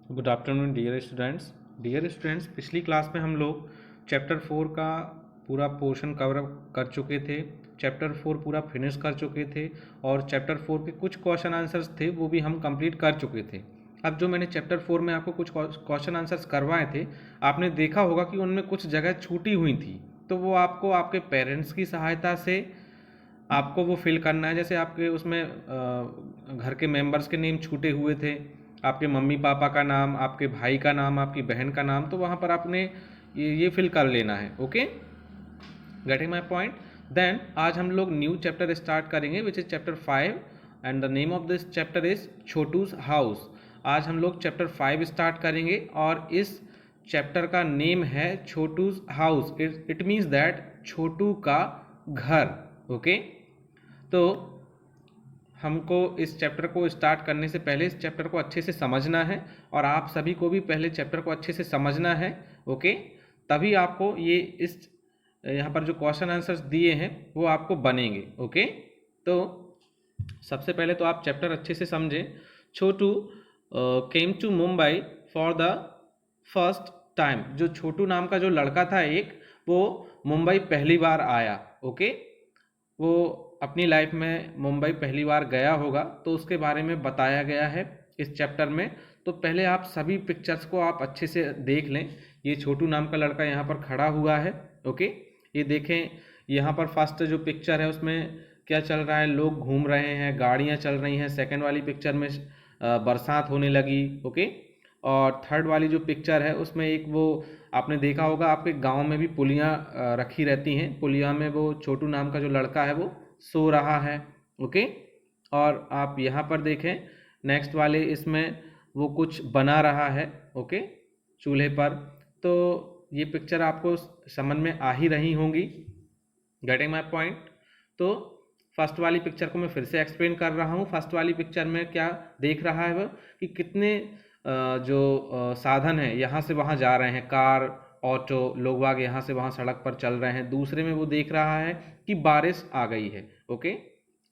Good afternoon dear students. पिछली class में हम लोग चैप्टर 4 का पूरा पोर्शन कवर कर चुके थे। चैप्टर 4 पूरा फिनिश कर चुके थे और चैप्टर 4 के कुछ क्वेश्चन आंसर्स थे वो भी हम कंप्लीट कर चुके थे। अब जो मैंने चैप्टर 4 में आपको कुछ क्वेश्चन आंसर्स करवाए थे, आपने देखा होगा कि उनमें कुछ जगह छूटी हुई थी, तो वो आपको आपके पेरेंट्स की सहायता से आपको वो फिल करना है। जैसे आपके उसमें घर के मेंबर्स के नेम छूटे हुए थे, आपके मम्मी पापा का नाम, आपके भाई का नाम, आपकी बहन का नाम, तो वहाँ पर आपने ये फिल कर लेना है। Okay, getting my point. Then आज हम लोग न्यू चैप्टर स्टार्ट करेंगे which is chapter 5 and the name of this chapter is Chhotu's house. आज हम लोग चैप्टर 5 स्टार्ट करेंगे और इस चैप्टर का नेम है छोटूज हाउस। इट मीन्स दैट छोटू का घर। ओके, तो हमको इस चैप्टर को स्टार्ट करने से पहले इस चैप्टर को अच्छे से समझना है और आप सभी को भी पहले चैप्टर को अच्छे से समझना है। ओके, तभी आपको ये इस यहाँ पर जो क्वेश्चन आंसर्स दिए हैं वो आपको बनेंगे। ओके, तो सबसे पहले तो आप चैप्टर अच्छे से समझें। Chhotu came to Mumbai for the first time. जो छोटू नाम का जो लड़का था एक, वो मुंबई पहली बार आया। ओके, वो अपनी लाइफ में मुंबई पहली बार गया होगा, तो उसके बारे में बताया गया है इस चैप्टर में। तो पहले आप सभी पिक्चर्स को आप अच्छे से देख लें। ये छोटू नाम का लड़का यहाँ पर खड़ा हुआ है। ओके, ये देखें, यहाँ पर फर्स्ट जो पिक्चर है उसमें क्या चल रहा है, लोग घूम रहे हैं, गाड़ियाँ चल रही हैं। सेकंड वाली पिक्चर में बरसात होने लगी। ओके, और थर्ड वाली जो पिक्चर है उसमें एक वो आपने देखा होगा, आपके गांव में भी पुलियाँ रखी रहती हैं, पुलिया में वो छोटू नाम का जो लड़का है वो सो रहा है। ओके, और आप यहाँ पर देखें नेक्स्ट वाले इसमें वो कुछ बना रहा है। ओके, चूल्हे पर। तो ये पिक्चर आपको समझ में आ ही रही होंगी। Getting my point. तो फर्स्ट वाली पिक्चर को मैं फिर से एक्सप्लेन कर रहा हूँ। फर्स्ट वाली पिक्चर में क्या देख रहा है वह कि कितने जो साधन हैं यहाँ से वहाँ जा रहे हैं, कार, ऑटो, लोग बाग यहाँ से वहाँ सड़क पर चल रहे हैं। दूसरे में वो देख रहा है कि बारिश आ गई है। ओके,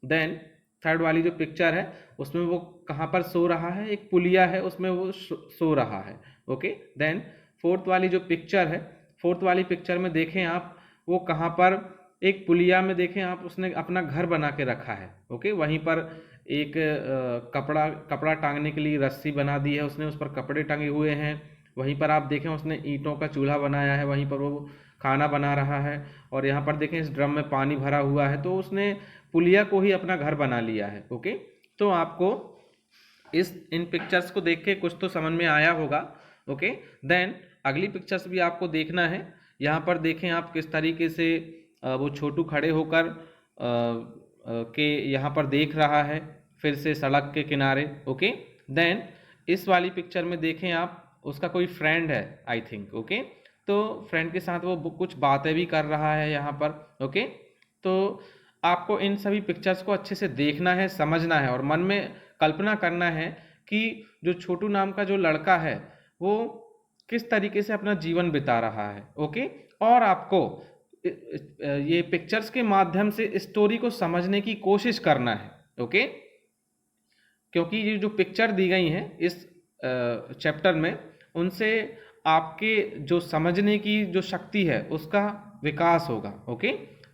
देन थर्ड वाली जो पिक्चर है उसमें वो कहाँ पर सो रहा है, एक पुलिया है उसमें वो सो रहा है। ओके, देन फोर्थ वाली जो पिक्चर है, फोर्थ वाली पिक्चर में देखें आप, वो कहाँ पर, एक पुलिया में देखें आप, उसने अपना घर बना के रखा है। ओके, वहीं पर एक कपड़ा कपड़ा टांगने के लिए रस्सी बना दी है उसने, उस पर कपड़े टंगे हुए हैं। वहीं पर आप देखें उसने ईंटों का चूल्हा बनाया है, वहीं पर वो खाना बना रहा है। और यहाँ पर देखें इस ड्रम में पानी भरा हुआ है, तो उसने पुलिया को ही अपना घर बना लिया है। ओके, तो आपको इस इन पिक्चर्स को देख के कुछ तो समझ में आया होगा। ओके, देन अगली पिक्चर्स भी आपको देखना है। यहाँ पर देखें आप किस तरीके से वो छोटू खड़े होकर के यहाँ पर देख रहा है, फिर से सड़क के किनारे। ओके, देन इस वाली पिक्चर में देखें आप, उसका कोई फ्रेंड है आई थिंक। ओके, तो फ्रेंड के साथ वो कुछ बातें भी कर रहा है यहाँ पर। ओके, तो आपको इन सभी पिक्चर्स को अच्छे से देखना है, समझना है और मन में कल्पना करना है कि जो छोटू नाम का जो लड़का है वो किस तरीके से अपना जीवन बिता रहा है। ओके, और आपको ये पिक्चर्स के माध्यम से स्टोरी को समझने की कोशिश करना है। ओके, क्योंकि ये जो पिक्चर दी गई हैं इस चैप्टर में, उनसे आपके जो समझने की जो शक्ति है उसका विकास होगा। ओके,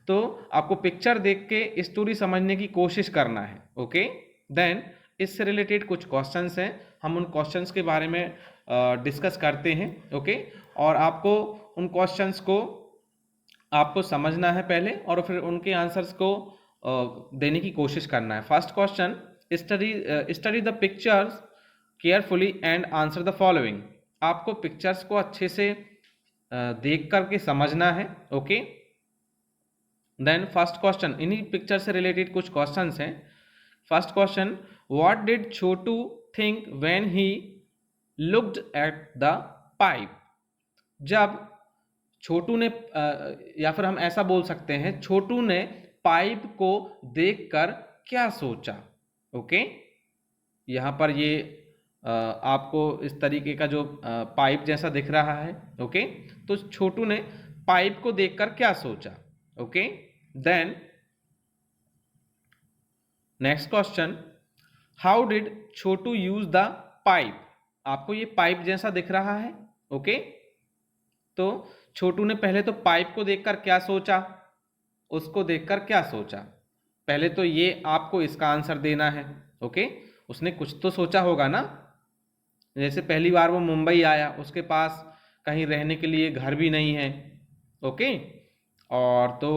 तो आपको पिक्चर देख के स्टोरी समझने की कोशिश करना है। ओके, देन इससे रिलेटेड कुछ क्वेश्चंस हैं, हम उन क्वेश्चंस के बारे में डिस्कस करते हैं। ओके, और आपको उन क्वेश्चंस को आपको समझना है पहले और फिर उनके आंसर्स को देने की कोशिश करना है। First question, study the pictures carefully and answer the following. आपको पिक्चर्स को अच्छे से देख करके समझना है। ओके, देन फर्स्ट क्वेश्चन, इन्हीं पिक्चर से रिलेटेड कुछ क्वेश्चंस हैं। First question, what did Chhotu think when he looked at the pipe. जब छोटू ने या फिर हम ऐसा बोल सकते हैं, छोटू ने पाइप को देखकर क्या सोचा। ओके, यहाँ पर ये आपको इस तरीके का जो पाइप जैसा दिख रहा है। ओके, तो छोटू ने पाइप को देखकर क्या सोचा। Okay, then next question, how did Chhotu use the pipe. आपको ये पाइप जैसा दिख रहा है। ओके, तो छोटू ने पहले तो पाइप को देखकर क्या सोचा, उसको देखकर क्या सोचा, पहले तो ये आपको इसका आंसर देना है। ओके, उसने कुछ तो सोचा होगा ना। जैसे पहली बार वो मुंबई आया, उसके पास कहीं रहने के लिए घर भी नहीं है। ओके, और तो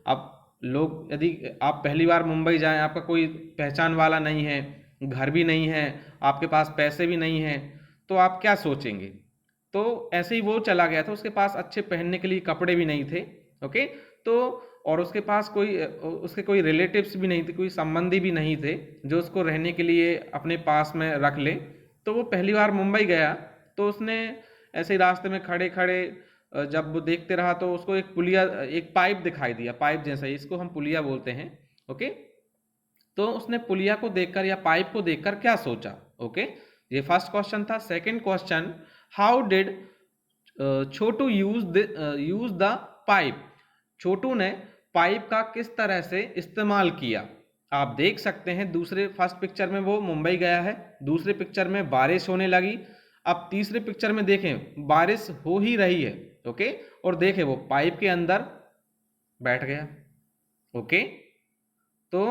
अब लोग, यदि आप पहली बार मुंबई जाएं, आपका कोई पहचान वाला नहीं है, घर भी नहीं है, आपके पास पैसे भी नहीं हैं, तो आप क्या सोचेंगे। तो ऐसे ही वो चला गया था, उसके पास अच्छे पहनने के लिए कपड़े भी नहीं थे। ओके, तो और उसके पास उसके कोई रिलेटिव्स भी नहीं थे, कोई संबंधी भी नहीं थे जो उसको रहने के लिए अपने पास में रख ले। तो वो पहली बार मुंबई गया, तो उसने ऐसे ही रास्ते में खड़े खड़े जब वो देखते रहा, तो उसको एक पुलिया, एक पाइप दिखाई दिया, पाइप जैसा ही, इसको हम पुलिया बोलते हैं। ओके, तो उसने पुलिया को देखकर या पाइप को देखकर क्या सोचा। ओके, ये फर्स्ट क्वेश्चन था। Second question, how did Chhotu use the pipe, Chhotu ने पाइप का किस तरह से इस्तेमाल किया। आप देख सकते हैं दूसरे, फर्स्ट पिक्चर में वो मुंबई गया है, दूसरे पिक्चर में बारिश होने लगी, अब तीसरे पिक्चर में देखें बारिश हो ही रही है। ओके, और देखें वो पाइप के अंदर बैठ गया। ओके, तो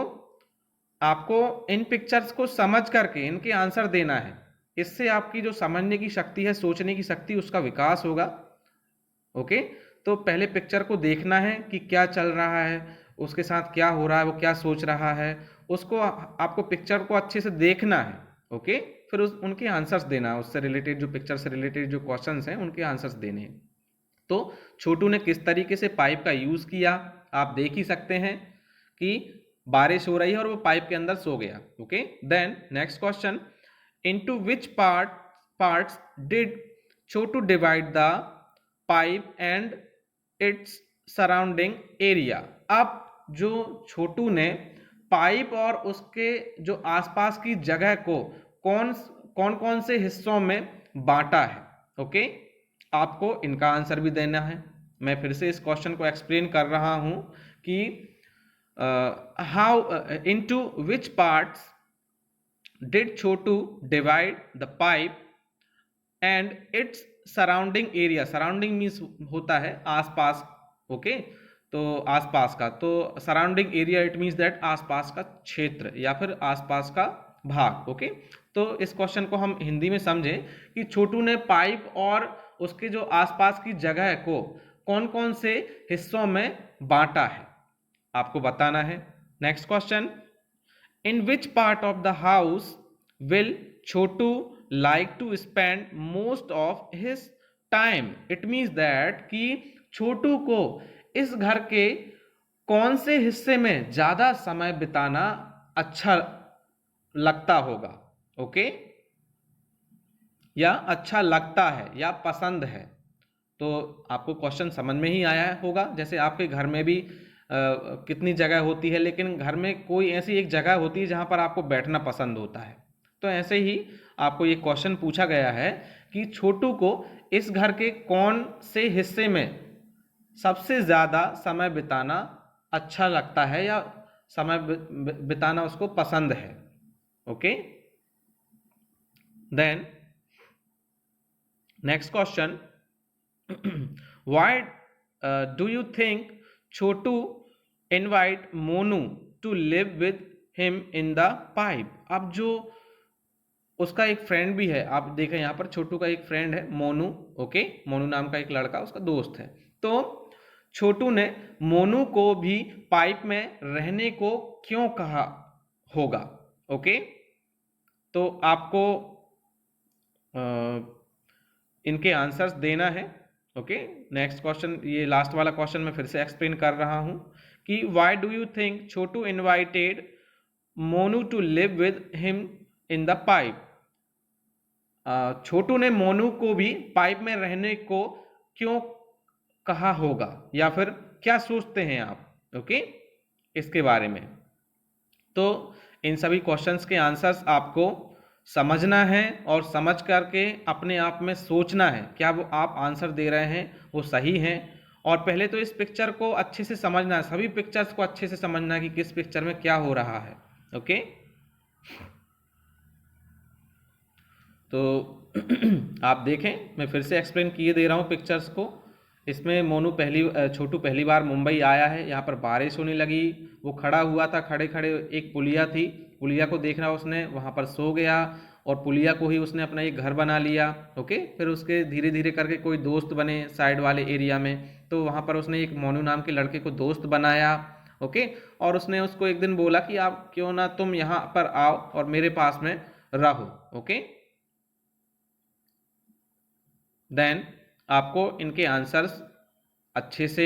आपको इन पिक्चर्स को समझ करके इनके आंसर देना है, इससे आपकी जो समझने की शक्ति है, सोचने की शक्ति, उसका विकास होगा। ओके, तो पहले पिक्चर को देखना है कि क्या चल रहा है, उसके साथ क्या हो रहा है, वो क्या सोच रहा है, उसको आपको पिक्चर को अच्छे से देखना है। ओके, फिर उनके आंसर्स देना है, उससे रिलेटेड जो पिक्चर से रिलेटेड जो क्वेश्चंस हैं उनके आंसर्स देने हैं। तो छोटू ने किस तरीके से पाइप का यूज किया, आप देख ही सकते हैं कि बारिश हो रही है और वो पाइप के अंदर सो गया। Okay, then next question, into which parts did Chhotu divide the pipe and its surrounding area. अब जो छोटू ने पाइप और उसके जो आसपास की जगह को कौन कौन कौन से हिस्सों में बांटा है। ओके, आपको इनका आंसर भी देना है। मैं फिर से इस क्वेश्चन को एक्सप्लेन कर रहा हूं कि how into which parts did Chhotu divide the pipe and its surrounding area. Surrounding means होता है आसपास। ओके, तो आसपास का, तो surrounding area it means that आसपास का क्षेत्र या फिर आसपास का भाग। ओके, तो इस क्वेश्चन को हम हिंदी में समझें कि छोटू ने पाइप और उसके जो आसपास की जगह को कौन कौन से हिस्सों में बांटा है, आपको बताना है। Next question, in which part of the house will Chhotu like to spend most of his time। it means that कि छोटू को इस घर के कौन से हिस्से में ज्यादा समय बिताना अच्छा लगता होगा। ओके, या अच्छा लगता है या पसंद है। तो आपको क्वेश्चन समझ में ही आया होगा। जैसे आपके घर में भी कितनी जगह होती है, लेकिन घर में कोई ऐसी एक जगह होती है जहां पर आपको बैठना पसंद होता है। तो ऐसे ही आपको ये क्वेश्चन पूछा गया है कि छोटू को इस घर के कौन से हिस्से में सबसे ज्यादा समय बिताना अच्छा लगता है या समय बिताना उसको पसंद है। Okay, then next question, why do you think Chhotu invite Monu to live with him in the pipe. अब जो उसका एक फ्रेंड भी है, आप देखें यहाँ पर छोटू का एक फ्रेंड है मोनू। ओके, मोनू नाम का एक लड़का उसका दोस्त है। तो छोटू ने मोनू को भी पाइप में रहने को क्यों कहा होगा। ओके, तो आपको इनके आंसर्स देना है। ओके, नेक्स्ट क्वेश्चन, ये लास्ट वाला क्वेश्चन मैं फिर से एक्सप्लेन कर रहा हूं कि why do you think Chhotu invited Monu to live with him in the pipe. Chhotu ने मोनू को भी पाइप में रहने को क्यों कहा होगा, या फिर क्या सोचते हैं आप। ओके, इसके बारे में। तो इन सभी क्वेश्चंस के आंसर्स आपको समझना है और समझ करके अपने आप में सोचना है क्या वो आप आंसर दे रहे हैं वो सही हैं। और पहले तो इस पिक्चर को अच्छे से समझना है, सभी पिक्चर्स को अच्छे से समझना है कि किस पिक्चर में क्या हो रहा है। ओके, तो आप देखें, मैं फिर से एक्सप्लेन किए दे रहा हूँ पिक्चर्स को। इसमें छोटू पहली बार मुंबई आया है, यहाँ पर बारिश होने लगी, वो खड़ा हुआ था, खड़े खड़े एक पुलिया थी, पुलिया को देखना उसने, वहाँ पर सो गया और पुलिया को ही उसने अपना एक घर बना लिया। ओके, फिर उसके धीरे धीरे करके कोई दोस्त बने साइड वाले एरिया में, तो वहाँ पर उसने एक मोनू नाम के लड़के को दोस्त बनाया। ओके, और उसने उसको एक दिन बोला कि आप क्यों ना तुम यहाँ पर आओ और मेरे पास में रहो। ओके, देन आपको इनके आंसर्स अच्छे से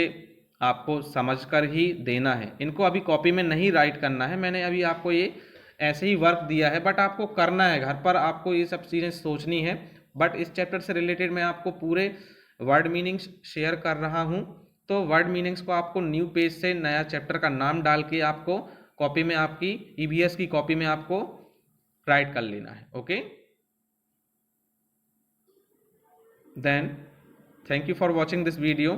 आपको समझकर ही देना है, इनको अभी कॉपी में नहीं राइट करना है। मैंने अभी आपको ये ऐसे ही वर्क दिया है, बट आपको करना है, घर पर आपको ये सब चीज़ें सोचनी है। बट इस चैप्टर से रिलेटेड मैं आपको पूरे वर्ड मीनिंग्स शेयर कर रहा हूँ, तो वर्ड मीनिंग्स को आपको न्यू पेज से नया चैप्टर का नाम डाल के आपको कॉपी में, आपकी ईवीएस की कॉपी में आपको राइट कर लेना है। Okay, then thank you for watching this video.